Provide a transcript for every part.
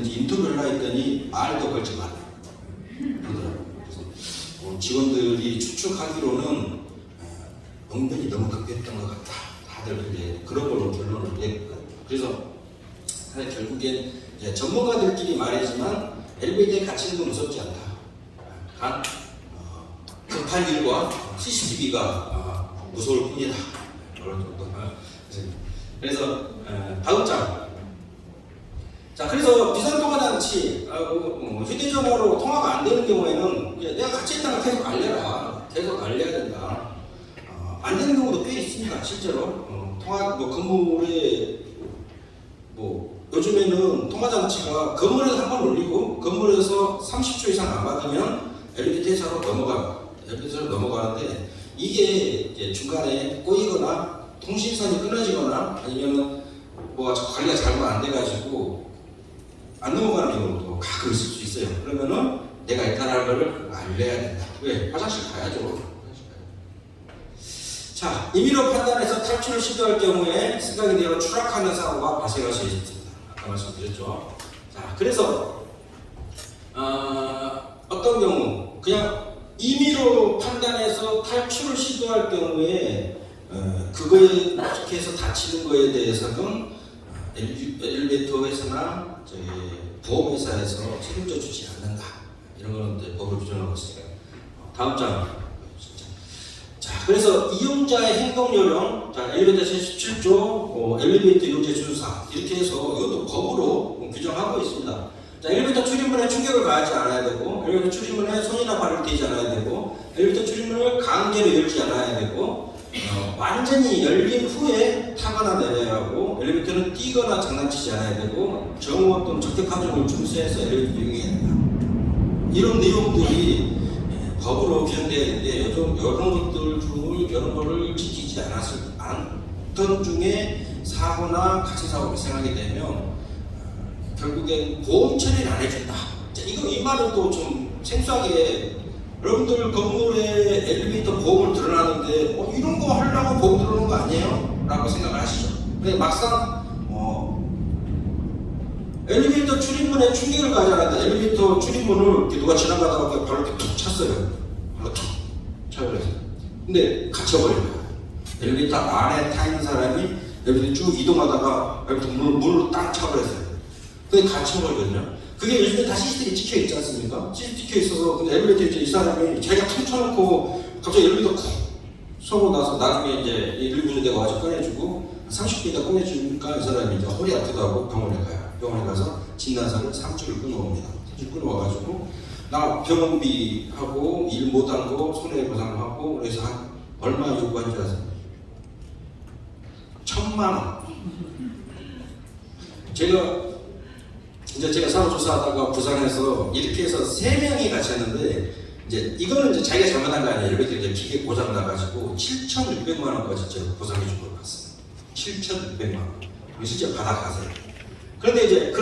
했는지 인터뷰를 하려 했더니 말도 걸지 말라 그러더라고요. 그래서 직원들이 추측하기로는 응변이 너무 급했던 것 같다. 다들 이제 그런 걸로 결론을 냈거든요. 그래서 사실 결국엔 전문가들끼리 말이지만 엘리베이터에 갇히는 건 무섭지 않다. 단 급한 일과 CCTV가 무서울 뿐이다. 그런 정도. 그래서 다음 장. 자, 그래서 비상통화장치 휴대전화로 통화가 안 되는 경우에는 내가 갇혀 있다는 걸 계속 알려라. 계속 알려야 된다. 안 되는 경우도 꽤 있습니다. 실제로 통화 건물에 요즘에는 통화장치가 건물에서 한 번 울리고 건물에서 30초 이상 안 받으면 엘리베이터로 넘어가는데 이게 이제 중간에 꼬이거나 통신선이 끊어지거나 아니면 관리가 잘못 안 돼가지고 안 넘어가는 경우도 가끔 있을 수 있어요. 그러면은 내가 있다는 걸 알려야 된다. 왜? 화장실 가야죠. 자, 임의로 판단해서 탈출을 시도할 경우에 생각이 되어 추락하는 사고가 발생할 수 있습니다. 아까 말씀드렸죠. 자, 그래서 어떤 경우 그냥 임의로 판단해서 탈출을 시도할 경우에 그거에 해서 다치는 거에 대해서는 엘리베이터 회사나 보험회사에서 책임져 주지 않는다. 이런 거는 이제 법을 규정하고 있어요. 다음 장. 자, 그래서 이용자의 행동 요령, 자, 엘리베이터 제17조 엘리베이터 요제 준사 이렇게 해서 이것도 법으로 규정하고 있습니다. 자, 엘리베이터 출입문에 충격을 가하지 않아야 되고, 엘리베이터 출입문에 손이나 발을 떼지 않아야 되고, 엘리베이터 출입문을 강제로 열지 않아야 되고, 완전히 열린 후에 타거나 내려야 하고, 엘리베이터는 뛰거나 장난치지 않아야 되고, 정오 또는 적격 함정을 준수해서 엘리베이터 이용해야 된다. 이런 내용들이 법으로 규정되어 있는데 요즘 이런 것들 중 이런 거를 지키지 않던 중에 사고나 가치 사고가 발생하게 되면 결국엔 보험 처리를 안 해준다. 자, 이 말은 또 좀 생소하게 여러분들 건물에 엘리베이터 보험을 들어놨는데 이런 거 하려고 보험 들어놓은 거 아니에요? 라고 생각을 하시죠. 근데 막상 엘리베이터 출입문에 충격을 가하지 않았다. 엘리베이터 출입문을 누가 지나가다가 발로 이렇게 툭 찼어요. 발로 툭 차버렸어요. 근데 갇혀버린 거야. 엘리베이터 안에 타 있는 사람이 엘리베이터 쭉 이동하다가 문을 딱 차버렸어요. 근데 갇혀버리거든요. 그게 요즘에 다 CCTV 찍혀 있지 않습니까? CCTV 찍혀 있어서 근데 엘리베이터에 이제 이 사람이 자기가 툭 쳐놓고 갑자기 엘리베이터 쿡 서고 나서 나중에 이제 1분이 와서 꺼내주고 30분 있다 꺼내주니까 이 사람이 이제 허리 아프다고 병원에 가요. 병원에 가서 진단서를 3주를 끊어옵니다. 3주 끊어와가지고 나 병원비하고 일 못한 거 손해보상하고 그래서 한 얼마 요구한 줄 아세요? 1,000만 원. 제가 사업조사하다가 부산에서 이렇게 해서 3명이 갇혔는데 이제 이거는 이제 자기가 잘못한 거 아니에요. 엘리베이터 이제 기계 고장 나가지고 7,600만 원까지 제가 보상해 준 걸 봤어요. 7,600만 원. 실제 받아가세요. 그런데 이제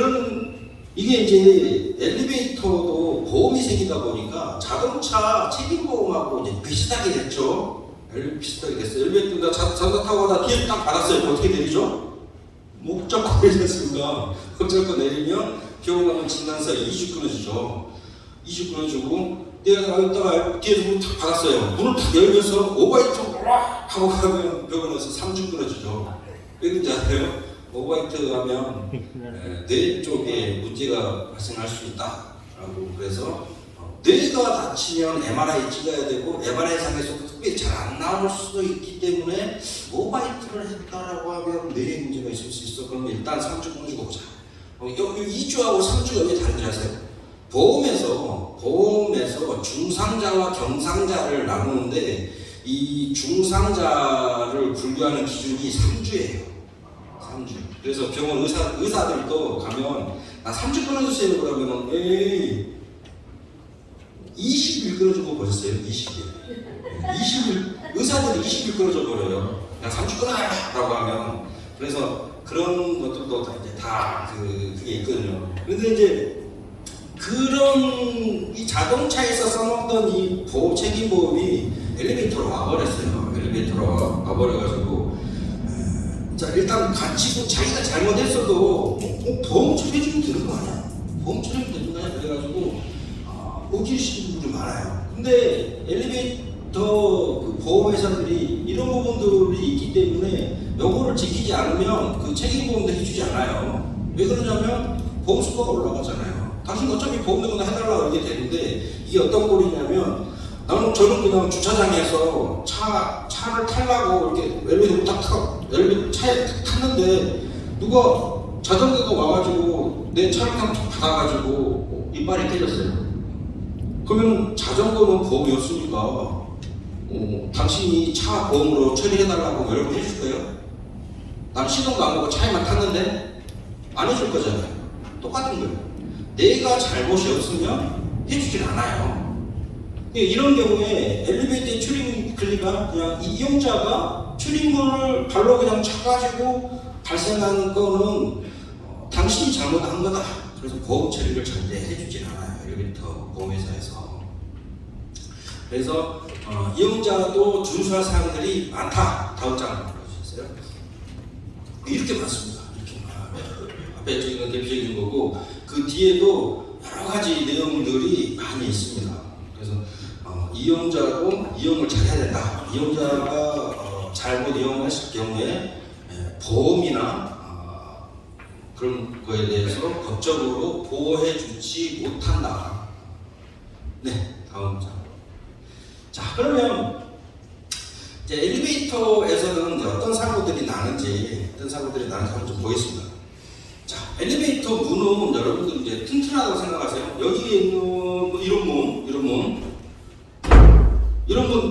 이게 이제 엘리베이터도 보험이 생기다 보니까 자동차 책임보험하고 이제 비슷하게 됐죠. 비슷하게 됐어요. 엘리베이터 자동차 타고 가다 뒤에 딱 받았어요. 어떻게 되죠? 목적고 내렸습니다. 목적고 내리면 병원 가면 진단서 2주 끊어주죠. 2주 끊어주고 내가 있다가 뒤에서 문 탁 받았어요. 문을 탁 열면서 오바이트 하고 가면 병원에서 3주 끊어주죠. 왜 그런지 아세요? 오바이트 하면 뇌 쪽에 문제가 발생할 수 있다라고 그래서 뇌가 다치면 MRI 찍어야 되고 MRI상에서도 특별히 잘 안 나올 수도 있기 때문에 오바이트를 했다라고 하면 뇌에 문제가 있을 수 있어. 그러면 일단 3주 끊어주고 보자. 2주하고 3주가 왜 다른지 아세요? 보험에서 중상자와 경상자를 나누는데 이 중상자를 분류하는 기준이 3주예요. 3주. 그래서 병원 의사들도 가면 나 3주 끊어주세요 그러면 20일 끊어주고 보셨어요? 20일 의사들이 20일 끊어줘 버려요. 나 3주 끊어라 라고 하면. 그래서 그런 것들도 그게 있거든요. 그런데 이제 그런 이 자동차에서 써먹던 이 책임보험이 엘리베이터로 와버렸어요. 엘리베이터로 와버려가지고 자 일단 갇히고 자기가 잘못했어도 보험 처리해주면 되는 거 아니야? 보험 처리면 된다 그래가지고 우기시는 분들이 많아요. 근데 엘리베이터 그 보험회사들이 이런 부분들이 있기 때문에 요거를 지키지 않으면 그 책임보험도 해주지 않아요. 왜 그러냐면 보험수가가 올라가잖아요. 당신 어차피 보험료나 해달라고 이게 되는데 이게 어떤 꼴이냐면 저는 그냥 주차장에서 차를 타려고 이렇게 엘리베이터 차에 탔는데 누가 자전거가 와가지고 내 차를 받아가지고 이빨이 깨졌어요. 그러면 자전거는 보험이 없으니까 당신이 차 보험으로 처리해달라고 여러분 해줄 거예요? 난 시동도 안 걸고 차에만 탔는데 안 해줄 거잖아요. 똑같은 거예요. 내가 잘못이 없으면 해주질 않아요. 이런 경우에 엘리베이터의 출입 권리가 그냥 이용자가 출입문을 발로 그냥 차가지고 발생한 거는 당신이 잘못한 거다. 그래서 보험 처리를 절대 해주질 않아요. 엘리베이터 보험회사에서. 그래서 이용자도 준수할 사항들이 많다. 다음 장 보여주세요. 이렇게 많습니다. 이렇게 앞에 저기는 대표적인 거고 그 뒤에도 여러 가지 내용들이 많이 있습니다. 그래서 이용자도 이용을 잘해야 된다. 이용자가 잘못 이용했을 경우에 보험이나 그런 거에 대해서 법적으로 보호해주지 못한다. 네, 다음 장. 자, 그러면 이제 엘리베이터에서는 이제 어떤 사고들이 나는지 한번 좀 보겠습니다. 자, 엘리베이터 문은 여러분들 이제 튼튼하다고 생각하세요. 여기에 있는 이런 문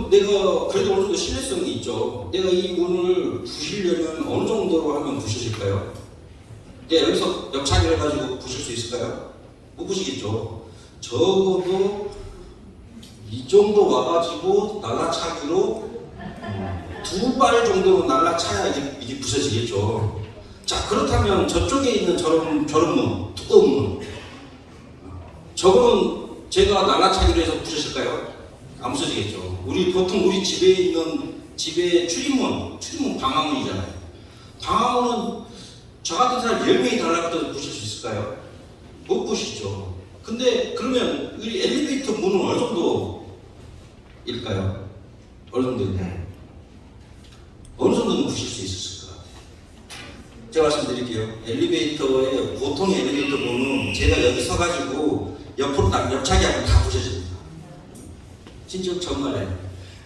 내가 그래도 어느 정도 신뢰성이 있죠. 내가 이 문을 부시려면 어느 정도로 하면 부셔질까요? 여기서 옆차기를 가지고 부실 수 있을까요? 못 부시겠죠. 적어도 이 정도 와가지고 날라차기로 두 발 정도로 날라차야 이게 부서지겠죠. 자, 그렇다면 저쪽에 있는 저런 문, 두꺼운 문, 저거는 제가 날라차기로 해서 부서질까요? 안 부서지겠죠. 보통 우리 집에 있는 집의 출입문 방화문이잖아요. 방화문은 저 같은 사람 10명이 달라붙어서 부실 수 있을까요? 못 부시죠. 근데 그러면 우리 엘리베이터 문은 어느 정도일까요? 어느 정도일까요? 어느 정도는 부실 수 있을 것 같아요. 제가 말씀드릴게요. 보통의 엘리베이터 문은 제가 여기 서가지고 옆으로 딱 옆차기하면 다 부셔집니다. 진짜 정말이에요.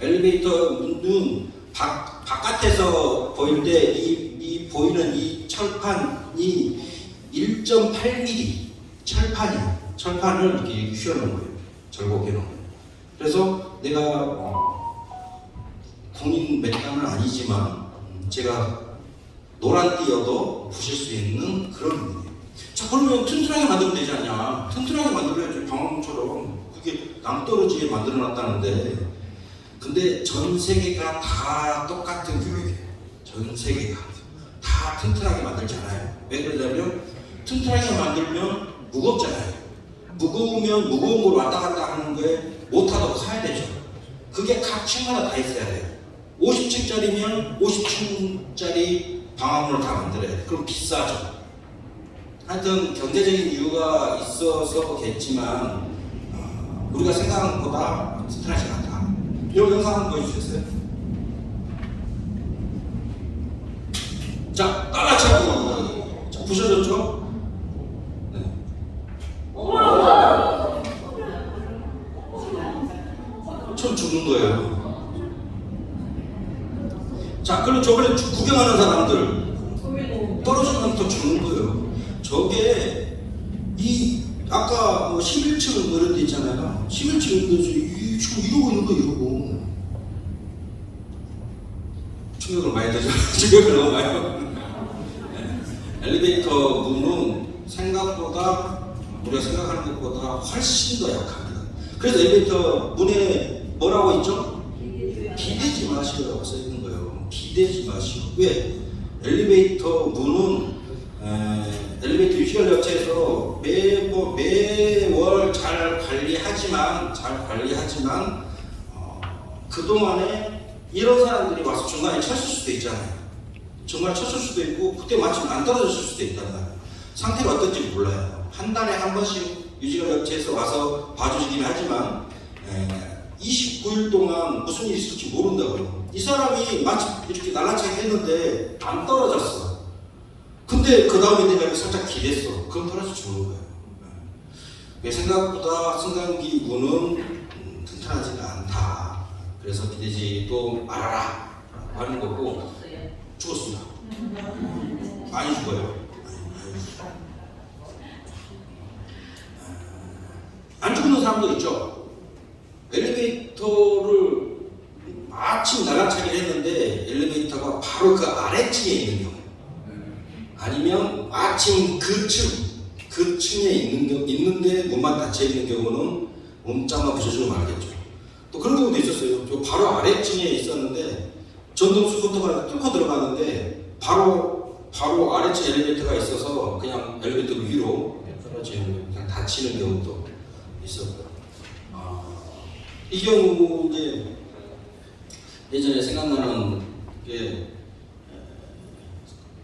엘리베이터 문은 바깥에서 보일 때 이 보이는 이 철판이 1.8mm 철판을 이렇게 휘어놓은 거예요. 절곡해 놓은 거예요. 그래서 내가 공인 맥단은 아니지만 제가 노란 띠여도 부실 수 있는 그런 문이에요. 자, 그러면 튼튼하게 만들면 되지 않냐? 튼튼하게 만들어야지. 방황처럼 그게 낭떠러지게 만들어놨다는데, 근데 전 세계가 다 똑같은 교육이에요. 전 세계가 다 튼튼하게 만들지 않아요. 왜 그러냐면 튼튼하게 만들면 무겁잖아요. 무거우면 무거움으로 왔다 갔다 하는 거에 모터도 커야 되죠. 그게 각 층마다 다 있어야 돼요. 50층짜리면 50층짜리 방화문을 다 만들어야 돼요. 그럼 비싸죠. 하여튼 경제적인 이유가 있어서겠지만 우리가 생각하는 것보다 튼튼하지 않다. 이 영상 한번 보여주셨어요? 자, 따라차고. 자, 부셔졌죠? 네. 처음 죽는 거예요. 자, 그럼 저번에 구경하는 사람들 떨어지면 더 죽는 거예요. 저게 아까 11층 뭐 이런 데 있잖아요. 11층 지금 이러고 있는 거 이러고 충격을 많이 되죠. 충격을 너무 많이 받아요. 엘리베이터 문은 생각보다 우리가 생각하는 것보다 훨씬 더 약합니다. 그래서 엘리베이터 문에 뭐라고 있죠? 기대지 마시오라고 써 있는 거예요. 기대지 마시오. 왜? 엘리베이터 문은 엘리베이터 유지관 업체에서 매월 잘 관리하지만 그동안에 이런 사람들이 와서 중간에 쳤을 수도 있잖아요. 중간에 쳤을 수도 있고 그때 마침 안 떨어졌을 수도 있단 말이에요. 상태가 어떤지 몰라요. 한 달에 한 번씩 유지가 업체에서 와서 봐주시긴 하지만 29일 동안 무슨 일이 있을지 모른다고요. 이 사람이 마치 이렇게 날라차게 했는데 안 떨어졌어. 근데 그 다음에 내가 살짝 기댔어. 그럼 떨어져 죽는 거예요. 생각보다 승강기구는 튼튼하지가 않다. 그래서 기대지도 말아라 하는 거고. 죽었습니다. 많이 죽어요. 안 죽는 사람도 있죠. 엘리베이터를 마침 날라차기를 했는데 엘리베이터가 바로 그 아래층에 있는 경우, 아니면 마침 그 층에 있는데 문만 닫혀 있는 경우는 몸짱만 부셔주고 말겠죠. 또 그런 경우도 있었어요. 저 바로 아래층에 있었는데 전동 스쿠터가 뚫고 들어갔는데 바로 아래층 엘리베이터가 있어서 그냥 엘리베이터 위로 떨어지는, 그냥 다치는 경우도 있었고요. 이 경우에 예전에 생각나는 게,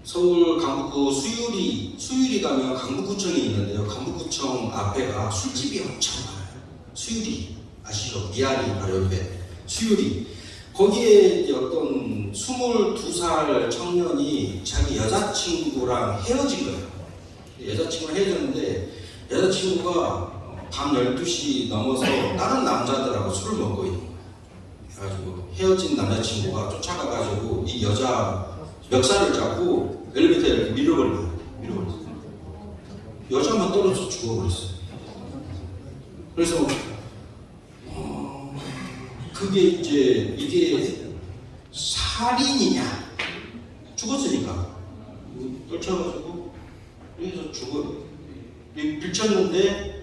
서울 강북구 수유리 가면 강북구청이 있는데요. 강북구청 앞에가 술집이 엄청 많아요. 수유리 아시죠? 미아리 바로 옆에 수유리. 거기에 이제 어떤 22살 청년이 자기 여자친구랑 헤어진 거예요. 여자친구랑 헤어졌는데 여자친구가 밤 12시 넘어서 다른 남자들하고 술을 먹고 있는 거예요. 그래가지고 헤어진 남자친구가 쫓아가가지고 이 여자 멱살을 잡고 엘리베이터에 이렇게 밀어버렸어요. 여자만 떨어져 죽어버렸어요. 그래서 그게 이게 살인이냐? 죽었으니까 떨쳐가지고 여기서 죽어요. 밀쳤는데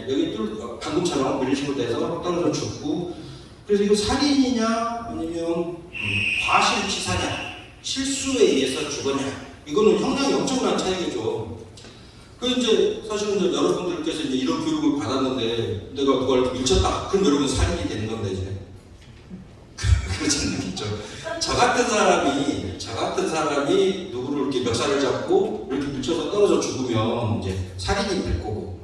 여기 방금처럼 이런 식으로 돼서 떨어져 죽고. 그래서 이거 살인이냐 아니면 과실치사냐, 실수에 의해서 죽었냐, 이거는 형량이 엄청난 차이겠죠. 그 이제 사실은 이제 여러분들께서 이제 이런 교육을 받았는데 내가 누가 이렇게 밀쳤다, 그럼 여러분 살인이 되는 건데 이제 그렇지 않겠죠. 저 같은 사람이 누구를 이렇게 멱살을 잡고 이렇게 밀쳐서 떨어져 죽으면 이제 살인이 될 거고,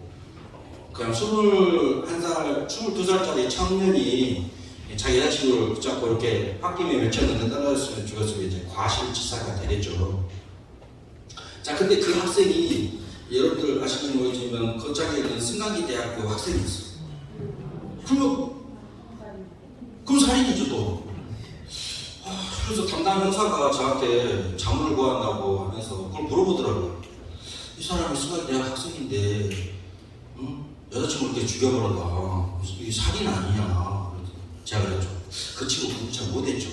그냥 22살짜리 청년이 자기 여자친구를 붙잡고 이렇게 홧김에 밀쳤는데 떨어졌으면 죽었으면 이제 과실치사가 되겠죠. 자, 근데 그 학생이 여러분들 아시는 모르지만 거창에 있는 승강기 대학교 학생이 있어요. 그럼 살인이죠 또. 그래서 담당 형사가 저한테 자문을 구한다고 하면서 그걸 물어보더라고요. 이 사람이 승강기 대학 학생인데 여자친구를 이렇게 죽여버린다, 이게 살인 아니냐. 제가 그랬죠. 그 친구 공부 잘 못했죠.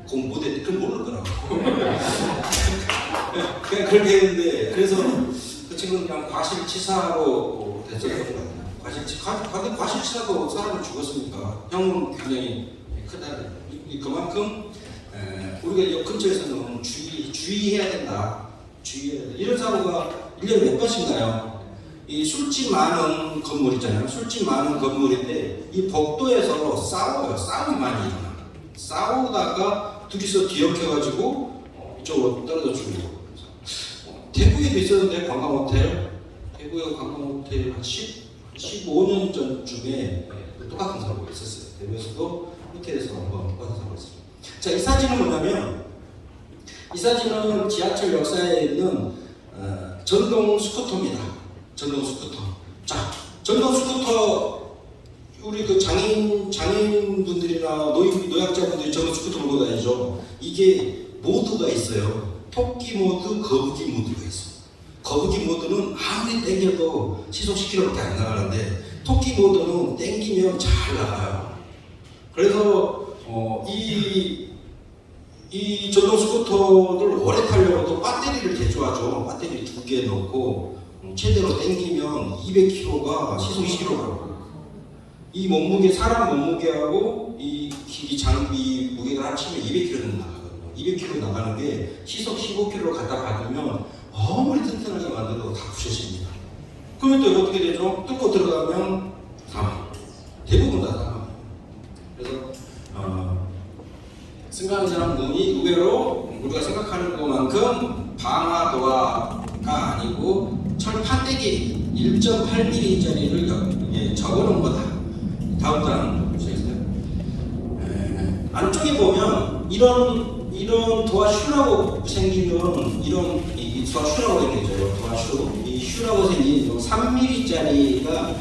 공부 못했는데 그걸 모를 거라고. 그냥 그렇게 했는데, 그래서 그 친구는 그냥 과실치사로 됐었던 거예요. 과실치사도 사람을 죽었으니까 형은 굉장히 크다. 그만큼 우리가 역 근처에서는 주의해야 된다. 이런 사고가 1년에 몇 번씩 나요. 이 술집 많은 건물 있잖아요. 술집 많은 건물인데 이 복도에서 싸움이 많이 일어나. 싸우다가 둘이서 뒤엉켜가지고 이쪽으로 떨어져 죽고. 대구에도 있었는데 대구에 관광호텔 한 15년 전쯤에 똑같은 사고가 있었어요. 대구에서도 호텔에서 한번 똑같은 사고가 있었어요. 자, 이 사진은 뭐냐면, 이 사진은 지하철 역사에 있는 전동 스쿠터입니다. 전동 스쿠터. 자, 전동 스쿠터, 우리 그 장애인분들이나 노약자분들이 전동 스쿠터 몰고 다니죠. 이게 모드가 있어요. 토끼 모드, 거북이 모드가 있어요. 거북이 모드는 아무리 당겨도 시속 10km밖에 안 나가는데 토끼 모드는 당기면 잘 나가요. 그래서 이 전동 스쿠터를 오래 타려고 또 배터리를 개조하죠. 배터리 2개 넣고 최대로 당기면 200km가 시속 20km 가고, 이 몸무게, 사람 몸무게하고 이 기기 장비 무게를 합치면 200km 정도 나가거든요. 200km 나가는 게 시속 15km로 갖다 박으면 아무리 튼튼하게 만들어도 다 부셔집니다. 그러면 또 어떻게 되죠? 뚫고 들어가면 사망. 대부분 다 사망. 그래서 승강장 문이 의외로 우리가 생각하는 것만큼 방화도가 아니고 철판대기 1.8mm짜리를 적어놓은 거다. 다음 장 보시겠어요? 안쪽에 보면 이런 도화슈라고 생긴 건 이 도화슈라고 생겼죠. 도화슈. 이 슈라고 생긴 3mm짜리가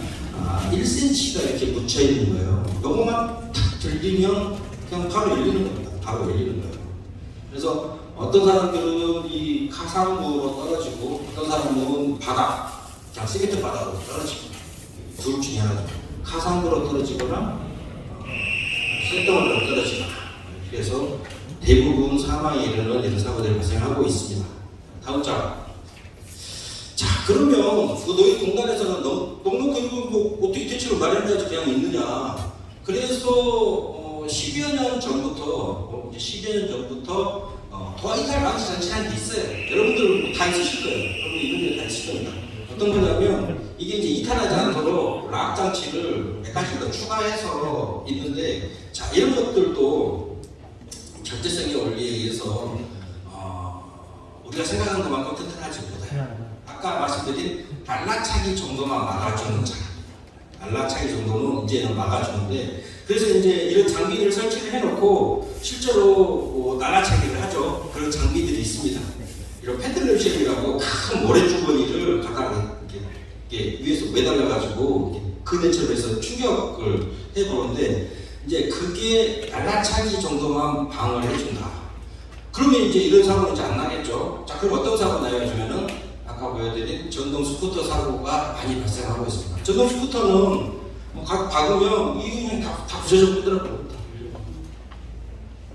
1cm가 이렇게 묻혀 있는 거예요. 요거만 탁 들리면 그냥 바로 열리는 겁니다. 바로 열리는 거예요. 그래서 어떤 사람들은 이 가상부로 떨어지고 어떤 사람은 바닥, 그냥 시멘트 바닥으로 떨어지고 둘 중에 하나죠. 가상부로 떨어지거나 쇳덩어리로 떨어지거나. 그래서 대부분 사망에 이르는 이런 사고들이 발생하고 있습니다. 다음 장. 자, 그러면 그 너희 공단에서는 넉넉히 이거 뭐 어떻게 대책을 마련해야지 그냥 있느냐. 그래서 10여 년 전부터 도화이탈 방지 장치라는 게 있어요. 여러분들 다 있으실 거예요. 여러분 이런 게 다 있을 겁니다. 어떤 거냐면 이게 이제 이탈하지 않도록 락 장치를 몇 가지 더 추가해서 있는데, 자, 이런 것들도 절대성의 원리에 의해서 우리가 생각하는 것만큼 튼튼하지 못해요. 아까 말씀드린 날라차기 정도만 막아주는 차. 날라차기 정도는 이제는 막아주는데, 그래서 이제 이런 장비를 설치를 해놓고 실제로 날라차기를 하죠. 그런 장비들이 있습니다. 이런 펜들랩실이라고 큰 모래주머니를 갖다가 이렇게 위에서 매달려가지고 그네처럼 해서 충격을 해보는데, 이제 그게 날라차기 정도만 방어를 해준다. 그러면 이제 이런 사고는 이제 안 나겠죠. 자, 그럼 어떤 사고 나요? 하면은 아까 보여드린 전동 스쿠터 사고가 많이 발생하고 있습니다. 전동 스쿠터는 박으면 이게 다 부서져 버리더라고요.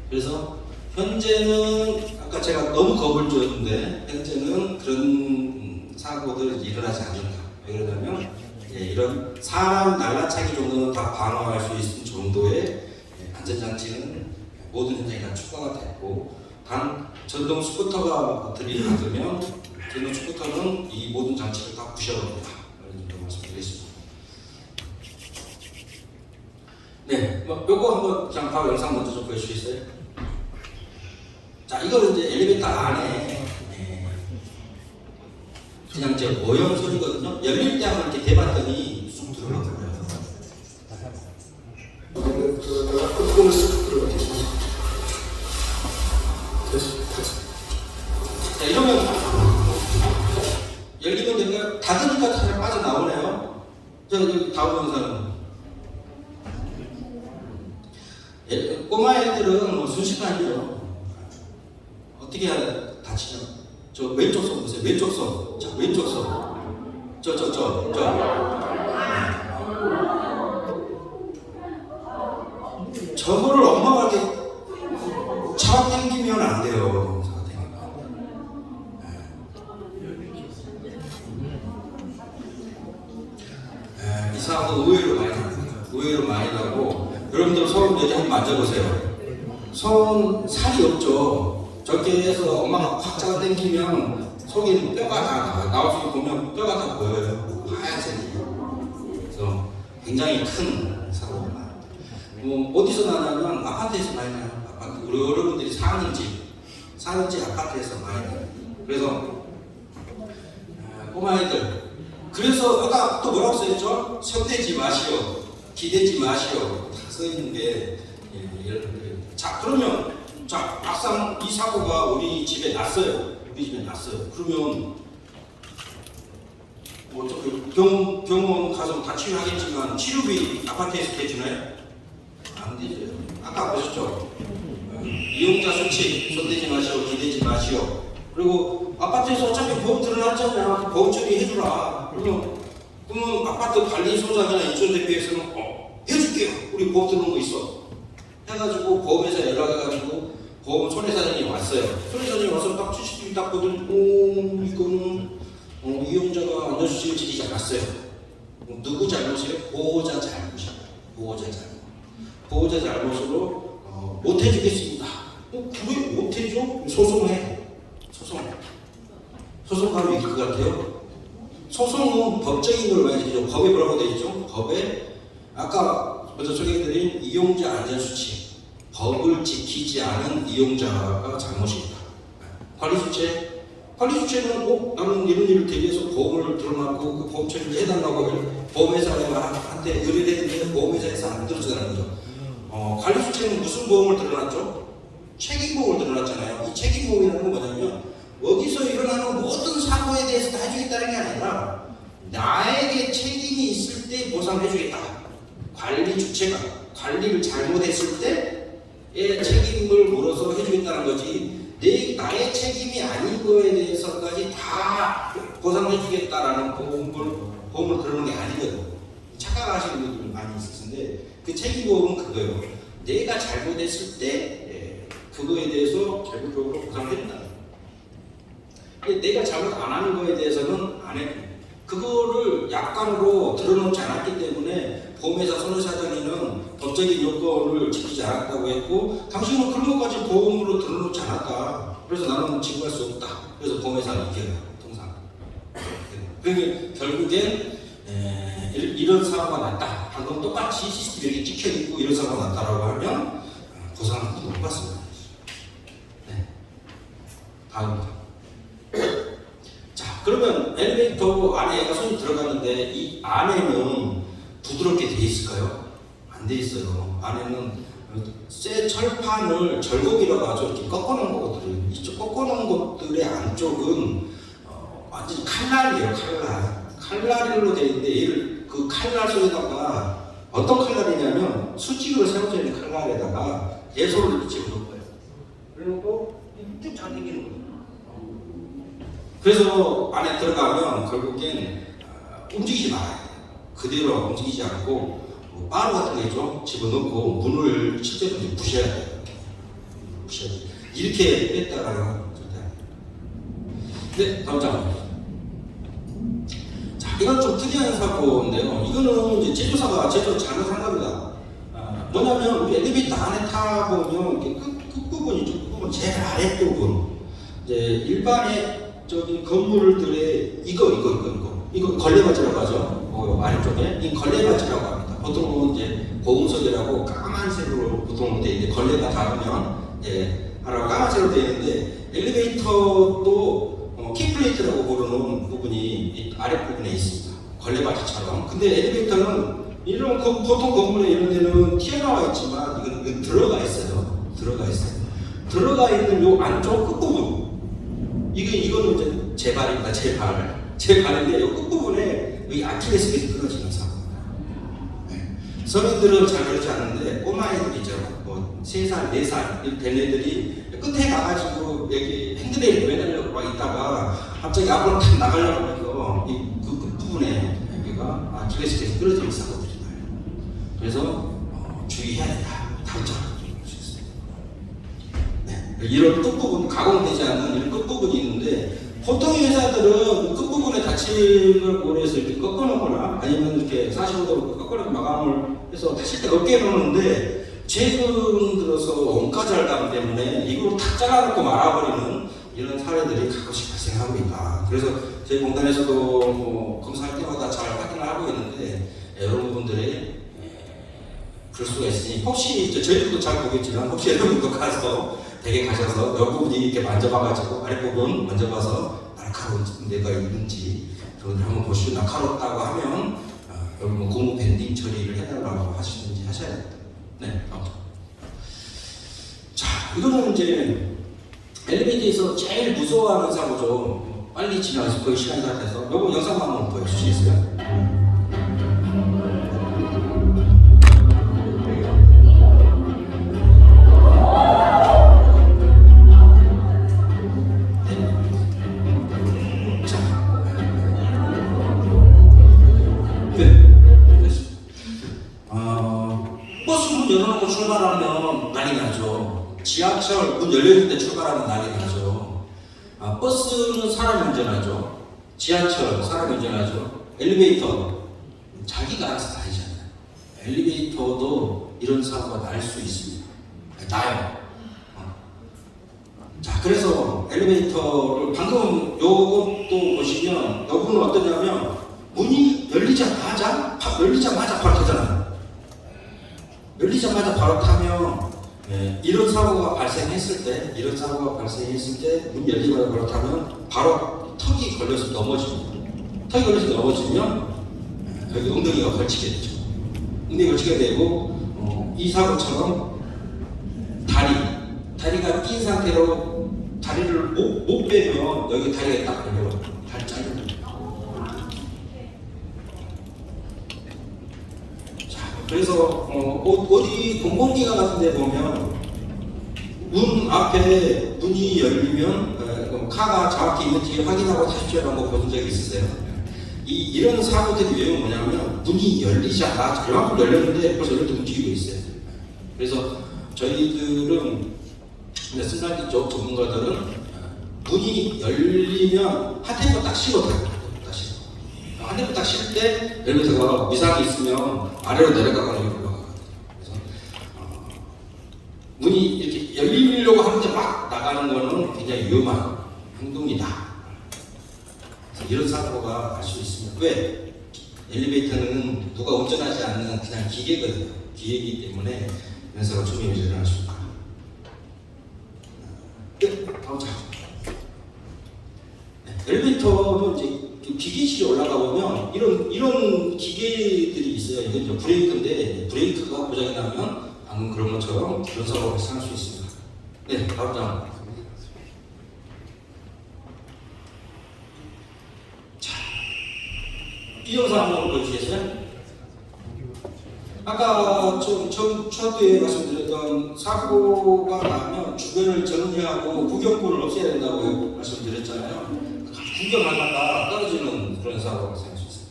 그래서 현재는 아까 제가 너무 겁을 줬는데 현재는 그런 사고들이 일어나지 않는다. 왜 그러냐면 이런 사람 날라차기 정도는 다 방어할 수 있는 정도의 안전장치는 모든 현장에 다 추가가 됐고, 단 전동 스쿠터가 들이를 받으면 전동 스쿠터는 이 모든 장치를 다 부셔버린다. 이런 정도 말씀드리겠습니다. 네, 요거 한번 그냥 바로 영상 먼저 좀 보여주시겠어요? 자, 이거는 이제 엘리베이터 안에 그냥 제 모형 소리거든요. 열릴 때 한번 이렇게 대봤더니 쑥 들어가더라고요. 자, 이러면 열리면 되니까 닫으니까 잘 빠져나오네요. 자, 여기 다음 영상은 꼬마 애들은 뭐 순식간이죠. 어떻게 다치냐? 저 왼쪽 손 보세요. 왼쪽 손. 자, 왼쪽 손. 저. 저거를 엄마가 이렇게 잡아당기면 안 돼요. 이 사람은 의외로 많이 나고, 여러분들 손 여기 한번 만져보세요. 손 살이 없죠. 저렇게 해서 엄마가 확 잡아당기면 속에 뼈가 다 나와서 보면 뼈가 다 보여요. 하얀색이. 그래서 굉장히 큰 사고입니다. 어디서 나냐면 아파트에서 많이 나요. 아파트. 우리 여러분들이 사는 집 아파트에서 많이 나요. 그래서 꼬마애들. 그래서 아까 또 뭐라고 써있죠? 손대지 마시오, 기대지 마시오. 다 써있는 게 이런. 자, 그러면 막상 이 사고가 우리 집에 났어요. 그러면 뭐 병원 가서 다 치료하겠지만 치료비 아파트에서 대주나요? 안 되죠. 아까 보셨죠? 이용자 수칙, 손대지 마시오, 기대지 마시오. 그리고 아파트에서 어차피 보험 들어놨잖아요. 보험 처리해주라. 그러면 아파트 관리소장이나 인천대표에서는 해줄게요. 우리 보험 들어온 거 있어. 해가지고 보험회사 연락해가지고 보험 손해사장이 왔어요. 손해사장이 와서 딱 CCTV 딱 보더니 이거는 이용자가 안전수칙을 지키지 않았어요. 누구 잘못이에요? 보호자 잘못이에요. 보호자 잘못으로 못해주겠습니다. 그래 못해줘? 소송해. 소송하면 이길 것 같아요. 소송은 법적인 걸 많이 되죠. 법에 뭐라고 되어 있죠? 법에 아까 먼저 소개해드린 이용자 안전수칙, 법을 지키지 않은 이용자가 잘못이다. 관리주체 관리 주체는 나는 이런 일을 대비해서 보험을 들어놨고 그 보험 처리를 해달라고 보험회사한테 의뢰를 했는데 보험회사에서 안 들어주는 거죠. 관리 주체는 무슨 보험을 들어놨죠? 책임보험을 들어놨잖아요. 이 책임보험이라는 건 뭐냐면 여기서 일어나는 모든 사고에 대해서 다 해주겠다는 게 아니라 나에게 책임이 있을 때 보상을 해주겠다. 관리 주체가 관리를 잘못했을 때의 책임을 물어서 해주겠다는 거지 나의 책임이 아닌 거에 대해서까지 다 보상을 해주겠다라는 보험을 들어놓은 게 아니거든. 착각하시는 분들 많이 있을 텐데 그 책임보험은 그거예요. 내가 잘못했을 때 그거에 대해서 결국적으로 보상을 해준다. 내가 잘못 안 하는 거에 대해서는 안 해. 그거를 약관으로 들어놓지 않았기 때문에 보험회사 손해사정에는 법적인 요건을 지키지 않았다고 했고 당신은 그런 것까지 보험으로 들어놓지 않았다. 그래서 나는 지급할 수 없다. 그래서 보험회사는 이겨요. 통상. 그러니까 결국엔 이런 사고가 났다. 방금 똑같이 CCTV 이렇게 찍혀있고 이런 사고가 났다라고 하면 보상을 못 받습니다. 네. 다음입니다. 자, 그러면 엘리베이터 안에 얘가 손이 들어갔는데 이 안에는 부드럽게 돼 있을까요? 안 돼 있어요. 안에는 쇠 철판을 절곡이라고 하죠. 이렇게 꺾어놓은 것들이 이쪽 꺾어놓은 것들의 안쪽은 완전 칼날이에요. 칼날로 되어 있는데 얘를 그 칼날 속에다가 어떤 칼날이냐면 수직으로 세워져 있는 칼날에다가 예솔을 이렇게 집어넣은 거예요. 그리고 쭉 잘 당기는 거예요. 그래서 안에 들어가면 결국엔 움직이지 말아야 돼요. 그대로 움직이지 않고 바로 같은 거 있죠? 집어넣고 문을 실제로 부셔야 돼요. 부셔야 돼요. 이렇게 뺐다가는 절대 안 돼요. 네, 다음 장. 자, 이건 좀 특이한 사고인데요. 이거는 이제 제조사가 잘못한 겁니다. 뭐냐면 우리 엘리베이터 안에 타보면 이렇게 끝부분 있죠? 끝부분 제일 아랫부분. 이제 일반의 건물들의 이거 걸레바지라고 하죠. 아래쪽에 이 걸레바지라고 합니다. 보통은 이제 고금속이라고 까만색으로 보통 되어 있는데 걸레가 닿으면 하나가 까만색으로 되어 있는데 엘리베이터도 키플레이트라고 부르는 부분이 이 아랫부분에 있습니다. 걸레바지처럼. 근데 엘리베이터는 이런 보통 건물에 이런 데는 튀어나와 있지만 이건 들어가 있어요. 들어가 있는 요 안쪽 끝부분. 이거는 이제 제발입니다. 제발인데 이 끝부분에 이 아킬레스腱이 끊어지는 사고입니다. 네. 성인들은 잘 그러지 않는데 꼬마애들이죠. 3살, 4살 된 애들이 끝에 가가지고 여기 핸드레일에 매달려 막 있다가 갑자기 앞으로 탁 나가려고 해서 그 끝부분에 여기가 아킬레스腱이 끊어지는 사고들이 나요. 그래서 주의해야 된다. 당장. 이런 끝부분, 가공되지 않는 이런 끝부분이 있는데 보통의 회사들은 끝부분에 닫힘을 원해서 이렇게 꺾어놓거나 아니면 이렇게 45도로 꺾어놓고 마감을 해서 다시 때 어깨에 놓는데 최근 들어서 원가절감 때문에 이걸 탁 잘라놓고 말아버리는 이런 사례들이 가끔씩 발생하고 있다. 그래서 저희 공단에서도 검사할 때마다 잘 확인을 하고 있는데 여러분들의 그럴 수가 있으니 혹시 저희들도 잘 보겠지만 혹시 여러분도 가서 댁에 가셔서 몇 부분이 이렇게 만져봐가지고 아랫부분 만져봐서 날카로운 데가 있는지 그걸 한번 보시고 날카롭다고 하면 여러분 고무 밴딩 처리를 해달라고 하시든지 하셔야 됩니다. 네. 자, 이거는 이제 엘리베이터에서 제일 무서워하는 사고죠. 빨리 지나가서 거의 시간이 다 돼서 요거 영상만 한번 보여주시겠어요? 열어놓고 출발하면 난리 나죠. 지하철 문 열려있을 때 출발하면 난리 나죠. 버스는 사람이 운전하죠. 지하철 사람이 운전하죠. 엘리베이터 자기가 알아서 다니잖아요. 엘리베이터도 이런 사고가 날 수 있습니다. 나요. 자, 그래서 엘리베이터를 방금 요것도 보시면 요거는 어떠냐면 문이 열리자마자 바로 타잖아요. 열리자마자 바로 타면 이런 사고가 발생했을 때, 문 열리거나 그렇다면 바로 턱이 걸려서 넘어집니다. 턱이 걸려서 넘어지면 여기 엉덩이가 걸치게 되죠. 엉덩이가 걸치게 되고 이 사고처럼 다리가 낀 상태로 다리를 못 빼면 여기 다리가 딱 걸려요. 다리 잘려요. 그래서 어디 공공기관 같은 데 보면 문 앞에 문이 열리면 카가 정확히 있는지 확인하고 타십시오라고 뭐 보신 적이 있으세요? 이런 사고들이 왜 뭐냐면 문이 열리지 않아. 요만큼 열렸는데 벌써 이렇게 움직이고 있어요. 그래서 저희들은 승강기 쪽 전문가들은 문이 열리면 한 템포 딱 쉬고 타요. 한 템포 딱 쉴 때 엘리베이터가 미상이 있으면 아래로 내려가거나 올라가거든요. 그래서 문이 이렇게 열리려고 하는데 막 나가는 거는 굉장히 위험한 행동이다. 그래서 이런 사고가 날 수 있습니다. 왜? 엘리베이터는 누가 운전하지 않는 그냥 기계거든요. 기계이기 때문에 이런 사고가 충분히 일어날 수 있다. 가보자. 엘리베이터는 이제 기계실에 올라가 보면 이런 기계들이 있어요. 이건 이제 브레이크인데 브레이크가 고장이 나면 방금 그런 것처럼 그런 사고가 발생할 수 있습니다. 네, 다음. 자, 이 영상 한번 보여주시겠어요? 아까 초대에 말씀드렸던 사고가 나면 주변을 정리하고 구경꾼을 없애야 된다고 말씀드렸잖아요. 구경하다가 떨어지는 그런 사고가 발생할 수 있어요.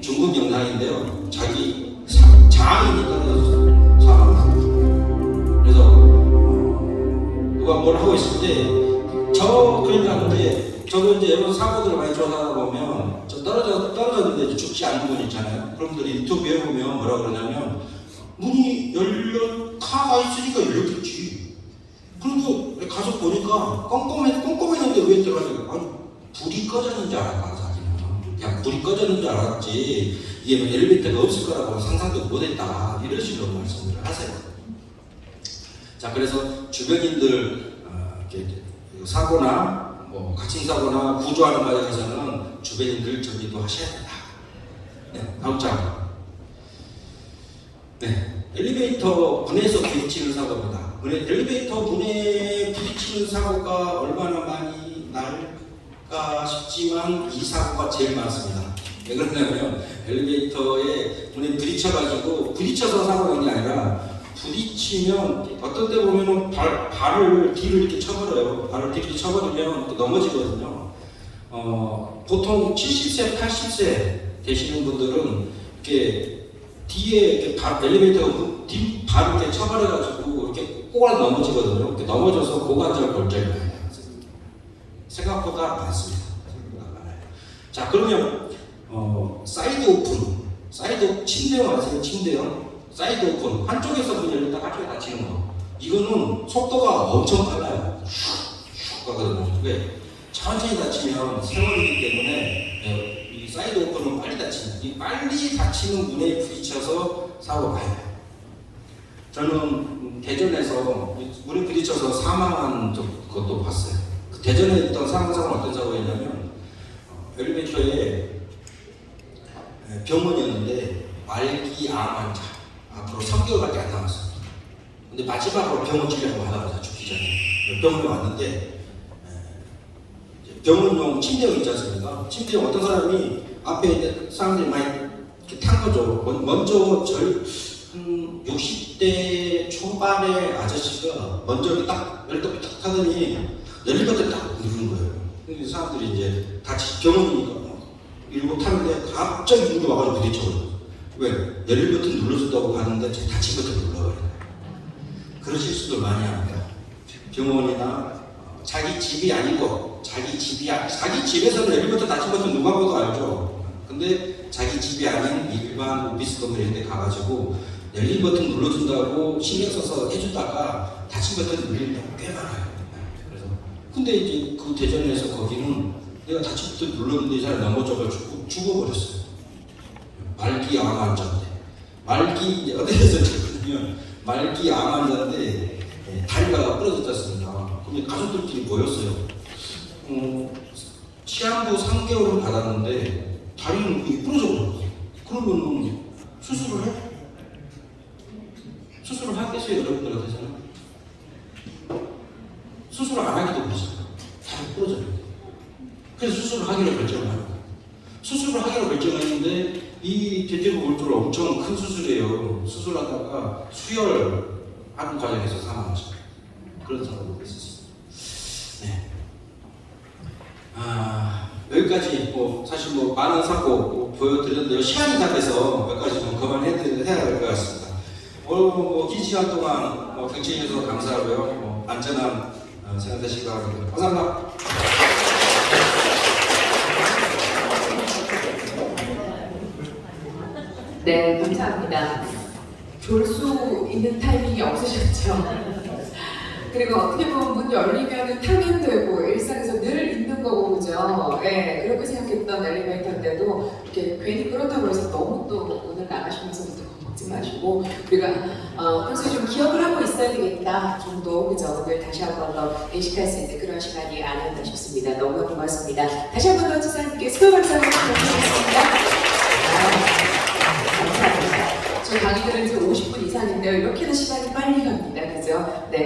중국 영상인데요. 자기 장인이 떨어졌어요. 사망. 그래서 누가 뭘 하고 있을 때 저거 이제 여러 사고들을 많이 조사하다 보면 떨어졌는데 죽지 않는 분 있잖아요. 그분들이 유튜브에 보면 뭐라 그러냐면 문이 열려 카가 있으니까 열렸겠지. 그리고 가서 보니까 꼼꼼했는데 왜 들어가냐? 아니 불이 꺼졌는 줄 알았다. 자기는 그냥 불이 꺼졌는 줄 알았지 이게 뭐 엘리베이터가 없을 거라고 상상도 못했다. 이런 식으로 말씀을 하세요. 자, 그래서 주변인들 사고나 뭐 갇힌 사고나 구조하는 과정에서는 주변인들 정리도 하셔야 된다. 네, 다음 장. 네, 엘리베이터 문에서 부딪히는 사고입니다. 엘리베이터 문에 부딪히는 사고가 얼마나 많이 날까 싶지만 이 사고가 제일 많습니다. 왜 그러냐면 엘리베이터에 문에 부딪혀서 사고 나는 게 아니라 부딪히면 어떤 때 보면은 발을 뒤로 이렇게 쳐버려요. 발을 뒤로 이렇게 쳐버리면 넘어지거든요. 보통 70세, 80세 되시는 분들은 이렇게 뒤에 이렇게 엘리베이터 뒷 발을 이렇게 쳐버려가지고 이렇게 꼬라 넘어지거든요. 이렇게 넘어져서 고관절 골절이 많아요. 생각보다 많습니다. 자, 그러면 사이드 오픈, 침대형 아세요? 침대형. 사이드 오픈, 한쪽에서 문 열렸다 한쪽에 닫히는 거. 이거는 속도가 엄청 빨라요. 슉슉 가거든요. 왜? 천천히 닫히면 세월이기 때문에 이 사이드 오픈은 빨리 닫힙니다. 이 빨리 닫히는 문에 부딪혀서 사고가 나요. 저는 대전에서 문에 부딪혀서 사망한 것도 봤어요. 대전에 있던 사고는 어떤 사고였냐면 엘리베이터에 병원이었는데 말기 암 환자 앞으로 3개월밖에 안 남았어요. 근데 마지막으로 병원 치료하고 하다가 죽기 전에 병원에 왔는데 병원용 침대형 있지 않습니까? 침대형 어떤 사람이 앞에 사람들이 많이 이렇게 탄 거죠. 먼저 한 60대 초반의 아저씨가 먼저 이렇게 딱 열dob이 딱 타더니 엘리베이터를 딱 누르는 거예요. 근데 사람들이 이제 병원이니까 이러고 타는데 갑자기 누군가 와가지고 부딪혀버려요. 왜? 열린 버튼 눌러준다고 가는데 제 닫힌 버튼 눌러버려요. 그런 실수도 많이 합니다. 병원이나 자기 집이 아니고 자기 집에서는 열린 버튼 닫힌 버튼 누가 봐도 알죠. 근데 자기 집이 아닌 일반 오피스 건물 이런 데 가가지고 열린 버튼 눌러준다고 신경 써서 해주다가 닫힌 버튼 눌리는 경우 꽤 많아요. 그래서 근데 이제 그 대전에서 거기는 내가 자칫부터 눌렀는데 이 사람이 넘어져가지고 죽어버렸어요. 말기 암 환자인데, 말기 어디에서 죽었냐면 말기 암 환자인데 다리가 부러졌지 않습니까? 근데 가족들끼리 모였어요. 시한부 3개월을 받았는데 다리는 부러져 버렸어요. 그러면은 수술을 해? 수술을 하겠어요, 여러분들한테서는? 수술을 안 하기도 그러잖아요. 다리 부러져요. 그래서 수술을 하기로 결정을 하는 거예요. 수술을 하기로 결정했는데 이 대퇴부 골절 엄청 큰 수술이에요. 수술하다가 수혈하는 과정에서 사망하죠. 그런 사고가 있었습니다. 네. 여기까지 사실 많은 사고 보여드렸는데요. 시간이 다 돼서 여기까지 좀 그만해야 될 것 같습니다. 오늘 긴 시간 동안 경청해 주셔서 감사하고요. 안전한 생활 되시기 바랍니다. 감사합니다. 네, 감사합니다. 졸 수 있는 타이밍이 없으셨죠? 그리고 어떻게 보면 문 열리면 타면 되고 일상에서 늘 있는 거고 그죠? 네, 그렇게 생각했던 엘리베이터인데도 이렇게 괜히 그렇다고 해서 너무 또 오늘 나가시면서부터 겁먹지 마시고 우리가 평소에 좀 기억을 하고 있어야 되겠다 정도 그죠? 오늘 다시 한 번 더 인식할 수 있는 그런 시간이 아니었나 싶습니다. 너무 고맙습니다. 다시 한 번 더 지사님께 수고 감사드리겠습니다. 감사합니다. 저 강의 들은 지 50분 이상인데요. 이렇게나 시간이 빨리 갑니다. 그죠? 네.